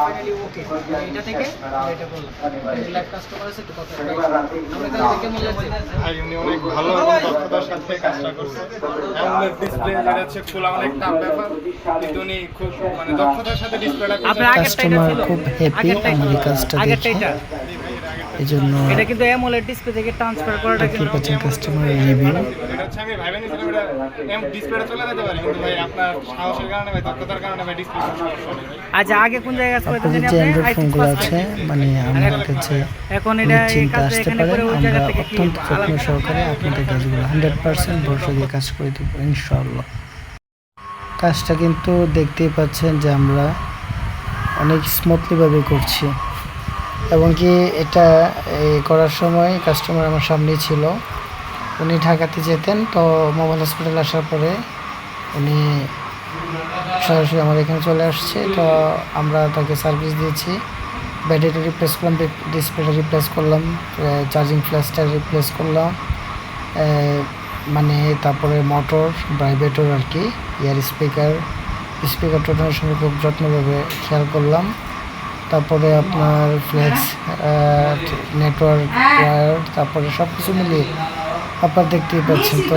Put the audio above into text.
Finally ওকে এটা থেকে এটা বললাম লাইভ কাস্টমার আছে একটু কথা বলি আমরা তাহলে কেমন লাগছে ভাই উনি অনেক ভালো এবং দক্ষতার সাথে কাজটা করছে অ্যামোলেড ডিসপ্লে যেটা হচ্ছে খোলা অনেক টাফ ব্যাপার কিন্তু উনি খুব মানে দক্ষতার সাথে ডিসপ্লেটা করছে কাস্টমার খুব হ্যাপি আমার এই কাজটা দেখে এজন্য এটা কিন্তু অ্যামোলেড ডিসপ্লে থেকে ট্রান্সফার করাটা দেখতে পাচ্ছেন কাস্টমারের রিভিউ। এটা হচ্ছে আমি ভাইবেন নিছিলাম এটা ডিসপ্লেটা চলে যেতে পারে কিন্তু ভাই আপনার সাহসের কারণে ভাই দক্ষতার কারণে ভাই ডিসপ্লে সমস্যা নেই ভাই। আচ্ছা আগে কোন জায়গায় কাজ করতেন আপনাদের যে অ্যান্ড্রয়েড ফোনগুলো আছে মানে আমার কাছে এখন এটা এই নিশ্চিন্তে কাজটা আসতে এখানে পারেন, করে ওই আমরা জায়গা থেকে কি অত্যন্ত যত্ন সহকারে আপনাদের কাজগুলো 100% ভরসা দিয়ে কাজ করে দেবো ইনশাআল্লাহ। কাজটা কিন্তু দেখতেই পাচ্ছেন যে আমরা অনেক স্মুথলিভাবে করছি এবং কি এটা করার সময় কাস্টমার আমার সামনেই ছিল। উনি ঢাকাতে যেতেন, তো মোবাইল হসপিটাল আসার পরে উনি সরাসরি আমার এখানে চলে আসছে, তো আমরা তাকে সার্ভিস দিয়েছি। ব্যাটারিটা রিপ্লেস করলাম, ডিসপ্লেটা রিপ্লেস করলাম, চার্জিং ফ্ল্যাশটা রিপ্লেস করলাম, মানে তারপরে মোটর ভাইব্রেটর আর কি, ইয়ার স্পিকার টোটালের সঙ্গে খুব যত্নভাবে খেয়াল করলাম। তারপরে আপনার ফ্লেক্স নেটওয়ার্ক ওয়্যার, তারপরে সব কিছু মিলিয়ে আপনারা দেখতেই পাচ্ছেন। তো